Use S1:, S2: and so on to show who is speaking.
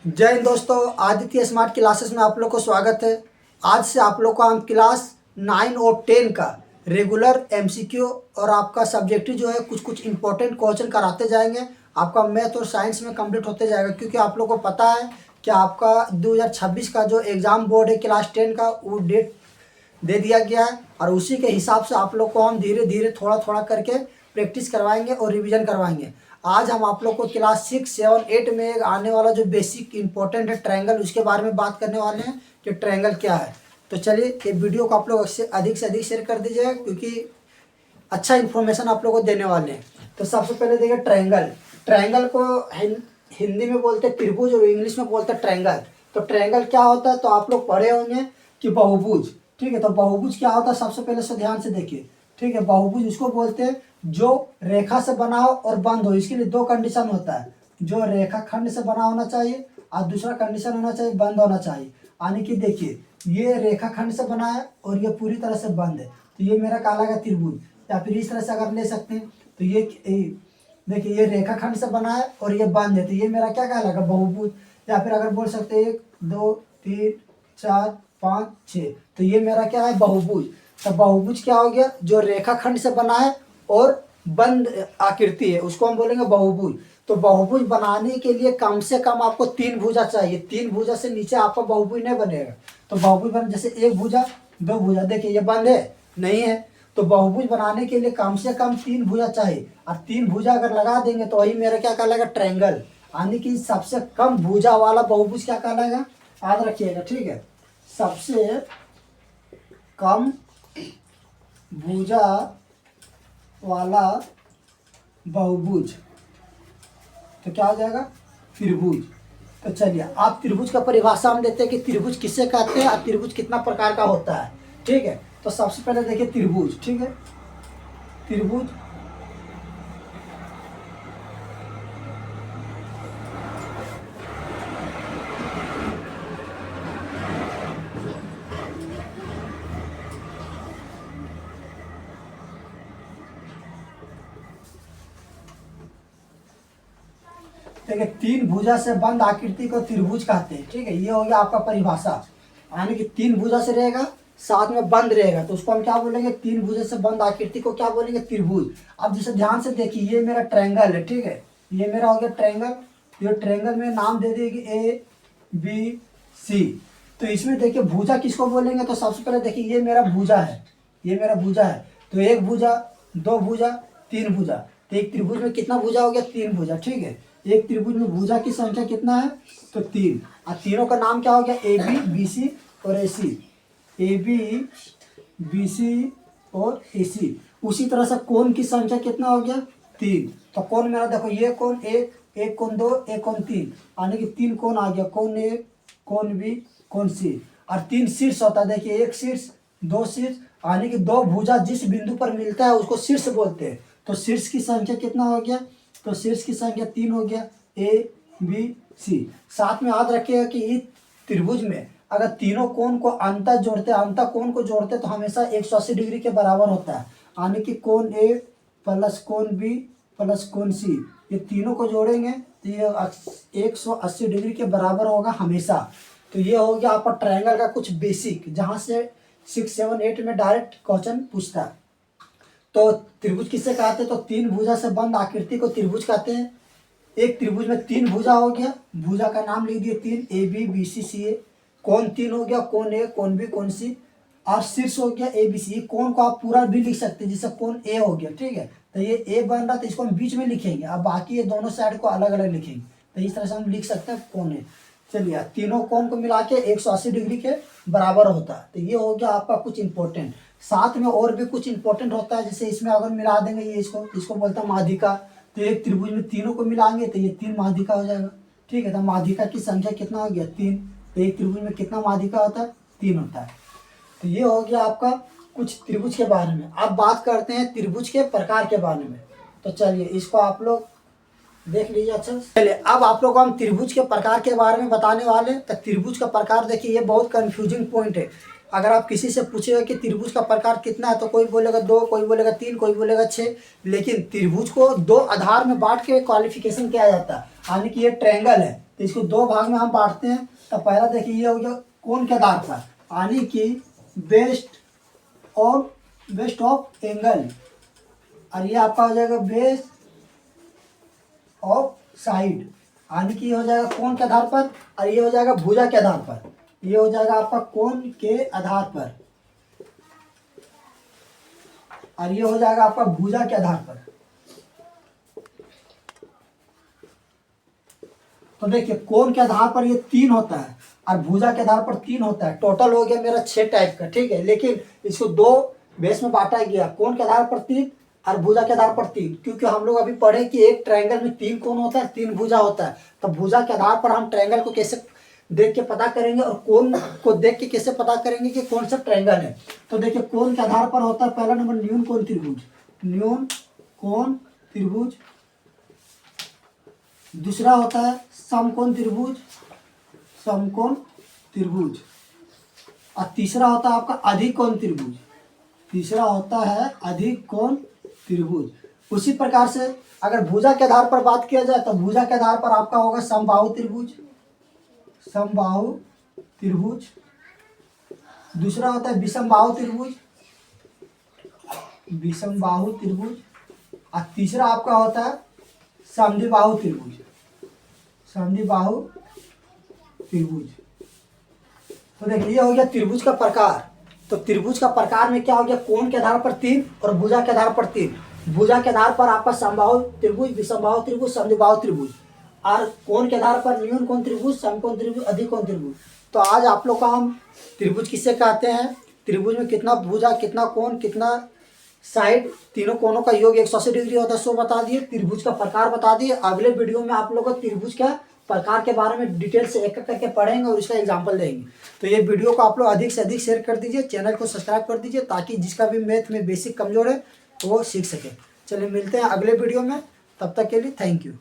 S1: जय हिंद दोस्तों, Aditya smart classes में आप लोग को स्वागत है। आज से आप लोग को हम क्लास 9 और 10 का रेगुलर एमसीक्यू और आपका सब्जेक्टिव जो है कुछ कुछ इंपॉर्टेंट क्वेश्चन कराते जाएंगे। आपका मैथ और साइंस में कंप्लीट होते जाएगा, क्योंकि आप लोग को पता है कि आपका 2026 का जो एग्ज़ाम बोर्ड है क्लास 10 का, वो डेट दे दिया गया है और उसी के हिसाब से आप लोग को हम धीरे धीरे थोड़ा थोड़ा करके प्रैक्टिस करवाएंगे और रिवीजन करवाएंगे। आज हम आप लोग को क्लास 6, 7, 8 में एक आने वाला जो बेसिक इंपॉर्टेंट है ट्रायंगल, उसके बारे में बात करने वाले हैं कि ट्रायंगल क्या है। तो चलिए ये वीडियो को आप लोग से अधिक शेयर कर दीजिएगा, क्योंकि अच्छा इन्फॉर्मेशन आप लोग को देने वाले हैं। तो सबसे पहले देखिए ट्रायंगल। ट्रायंगल को हिंदी में बोलते हैं त्रिभुज और इंग्लिश में बोलते हैं ट्रायंगल। तो ट्रायंगल क्या होता है, तो आप लोग पढ़े होंगे कि बहुभुज। ठीक है, तो बहुभुज क्या होता है सबसे पहले से ध्यान से देखिए। ठीक है, बहुभुज उसको बोलते हैं जो रेखा से बना हो और बंद हो। इसके लिए दो कंडीशन होता है, जो रेखा खंड से बना होना चाहिए और दूसरा कंडीशन होना चाहिए बंद होना चाहिए। यानी कि देखिए ये रेखा खंड से बना है और ये पूरी तरह से बंद है, तो ये मेरा कहलाएगा त्रिभुज। या फिर इस तरह से अगर ले सकते हैं तो ये देखिए ये रेखा खंड से बना है और ये बंद है, तो ये मेरा क्या कहलाएगा, बहुभुज। या फिर अगर बोल सकते हैं 1 2 3 4 5 6, तो ये मेरा क्या है, बहुभुज। तो बहुभुज क्या हो गया, जो रेखाखंड से बना है और बंद आकृति है, उसको हम बोलेंगे बहुभुज। तो बहुभुज बनाने के लिए कम से कम आपको 3 भुजा चाहिए। 3 भुजा से नीचे आपका बहुभुज नहीं बनेगा। तो बहुभुज बन जैसे 1 भुजा 2 भुजा, देखिए ये बंद है नहीं है, तो बहुभुज बनाने के लिए कम से कम 3 भुजा चाहिए। और 3 भुजा अगर लगा देंगे तो वही मेरा क्या कहलाएगा, ट्रायंगल। यानी कि सबसे कम भुजा वाला बहुभुज क्या कहलाएगा, याद रखिएगा। ठीक है, सबसे कम भुजा वाला बहुभुज तो क्या हो जाएगा, त्रिभुज। तो चलिए आप त्रिभुज का परिभाषा हम देते हैं कि त्रिभुज किसे कहते हैं और त्रिभुज कितना प्रकार का होता है। ठीक है, तो सबसे पहले देखिए त्रिभुज। ठीक है, त्रिभुज देखिए 3 भुजा से बंद आकृति को त्रिभुज कहते हैं। ठीक है, ये हो गया आपका परिभाषा। यानी कि 3 भुजा से रहेगा, साथ में बंद रहेगा, तो उसको हम क्या बोलेंगे, 3 भुजा से बंद आकृति को क्या बोलेंगे, त्रिभुज। अब जैसे ध्यान से देखिए ये मेरा ट्रायंगल है। ठीक है, ये मेरा हो गया ट्रायंगल। ये ट्रायंगल में नाम दे देगी ABC। तो इसमें देखिए भुजा किसको बोलेंगे, तो सबसे पहले देखिए ये मेरा भुजा है, ये मेरा भुजा है। तो 1 भुजा 2 भुजा 3 भुजा, तो एक त्रिभुज में कितना भुजा हो गया, 3 भुजा। ठीक है, एक त्रिभुज में भुजा की संख्या कितना है, तो 3। और तीनों का नाम क्या हो गया, AB BC और AC। AB BC और AC। उसी तरह से कोण की संख्या कितना हो गया, 3। तो कोण मेरा देखो, ये कोण 1, एक कोण 2, एक कोण 3, यानी कि 3 कोण आ गया, कोण A, कोण B, कोण C। और 3 शीर्ष होता है, देखिए 1 शीर्ष 2 शीर्ष, यानी कि 2 भुजा जिस बिंदु पर मिलता है उसको शीर्ष बोलते हैं। तो शीर्ष की संख्या कितना हो गया, तो शीर्ष की संख्या 3 हो गया, ABC। साथ में याद रखिएगा कि इस त्रिभुज में अगर तीनों कोण को अंतर जोड़ते, अंतर कोण को जोड़ते तो हमेशा 180 डिग्री के बराबर होता है। यानी कि कोण A प्लस कोण B प्लस कोण C, ये तीनों को जोड़ेंगे तो ये 180 डिग्री के बराबर होगा हमेशा। तो ये हो गया आपका ट्रायंगल का कुछ बेसिक, जहाँ से 6, 7, 8 में डायरेक्ट क्वेश्चन पूछता है। तो त्रिभुज किससे कहते हैं, तो 3 भुजा से बंद आकृति को त्रिभुज कहते हैं। एक त्रिभुज में 3 भुजा हो गया, भुजा का नाम लिख दिए 3, AB BC CA। कोण 3 हो गया, कोण A कोण B कोण C। और शीर्ष हो गया ABC। कोण को आप पूरा भी लिख सकते हैं, जैसे कोण A हो गया। ठीक है, तो ये A बन रहा तो इसको हम बीच में लिखेंगे, अब बाकी ये दोनों साइड को अलग अलग लिखेंगे। तो इस तरह से हम लिख सकते हैं कोण A। चलिए तीनों कोण को मिला के 180 डिग्री के बराबर होता है। तो ये हो गया आपका कुछ इंपॉर्टेंट। साथ में और भी कुछ इंपॉर्टेंट होता है, जैसे इसमें अगर मिला देंगे ये इसको बोलता है माध्यिका। तो एक त्रिभुज में तीनों को मिलाएंगे तो ये 3 माध्यिका हो जाएगा। ठीक है, तो माध्यिका की संख्या कितना हो गया, 3। तो एक त्रिभुज में कितना माध्यिका होता है, 3 होता है। तो ये हो गया आपका कुछ त्रिभुज के बारे में। अब बात करते हैं त्रिभुज के प्रकार के बारे में। तो चलिए इसको आप लोग देख लीजिए अच्छा। चलिए अब आप लोग को हम त्रिभुज के प्रकार के बारे में बताने वाले हैं। तो त्रिभुज का प्रकार देखिए, ये बहुत कंफ्यूजिंग पॉइंट है। अगर आप किसी से पूछेगा कि त्रिभुज का प्रकार कितना है, तो कोई बोलेगा 2, कोई बोलेगा 3, कोई बोलेगा 6। लेकिन त्रिभुज को 2 आधार में बांट के क्वालिफिकेशन किया जाता है। यानी कि ये ट्रायंगल है, तो इसको दो भाग में हम बांटते हैं। तो पहला देखिए ये हो गया कोण के आधार पर, यानी कि बेस्ट ऑफ एंगल, और ये आपका हो जाएगा बेस ऑफ साइड, यानी कि ये हो जाएगा कोण के आधार पर, और ये हो जाएगा भुजा के आधार पर। ये हो जाएगा आपका कोण के आधार पर, और ये हो जाएगा आपका भुजा के आधार पर। तो देखिए कोण के आधार पर ये 3 होता है और भुजा के आधार पर 3 होता है। टोटल हो गया मेरा 6 टाइप का, ठीक है। लेकिन इसको 2 बेस में बांटा गया, कोण के आधार पर 3 और भुजा के आधार पर 3, क्योंकि हम लोग अभी पढ़े कि एक ट्रायंगल में 3 कोण होता है, 3 भुजा होता है। तो भुजा के आधार पर हम ट्रायंगल को कैसे देख के पता करेंगे और कोण को देख के कैसे पता करेंगे कि कौन सा ट्रायंगल है। तो देखिए कोण के आधार पर होता है पहला नंबर न्यून कोण त्रिभुज, न्यून कोण त्रिभुज। दूसरा होता है समकोण त्रिभुज, समकोण त्रिभुज। और तीसरा होता है आपका अधिक कोण त्रिभुज, तीसरा होता है अधिक कोण त्रिभुज। उसी प्रकार से अगर भुजा के आधार पर बात किया जाए तो भुजा के आधार पर आपका होगा समबाहु त्रिभुज, समबाहु त्रिभुज। दूसरा होता है विषमबाहु त्रिभुज, विषमबाहु त्रिभुज। और तीसरा आपका होता है समद्विबाहु त्रिभुज, समद्विबाहु त्रिभुज। तो देखिए ये हो गया त्रिभुज का प्रकार। तो त्रिभुज का प्रकार में क्या हो गया, कोण के आधार पर 3 और भुजा के आधार पर 3। भुजा के आधार पर आपका समबाहु त्रिभुज, विषमबाहु त्रिभुज, समद्विबाहु त्रिभुज। और कोण के आधार पर न्यून कोण त्रिभुज, समकोण त्रिभुज, अधिक कोण त्रिभुज। तो आज आप लोग का हम त्रिभुज किससे कहते हैं, त्रिभुज में कितना भुजा, कितना कोण, कितना साइड, तीनों कोणों का योग 180 डिग्री होता है, सो बता दिए। त्रिभुज का प्रकार बता दिए। अगले वीडियो में आप लोग को त्रिभुज का प्रकार के बारे में डिटेल से एक एक करके पढ़ेंगे और इसका एग्जाम्पल देंगे। तो ये वीडियो को आप लोग अधिक से अधिक शेयर कर दीजिए, चैनल को सब्सक्राइब कर दीजिए, ताकि जिसका भी मैथ में बेसिक कमजोर है तो वो सीख सके। चलिए मिलते हैं अगले वीडियो में, तब तक के लिए थैंक यू।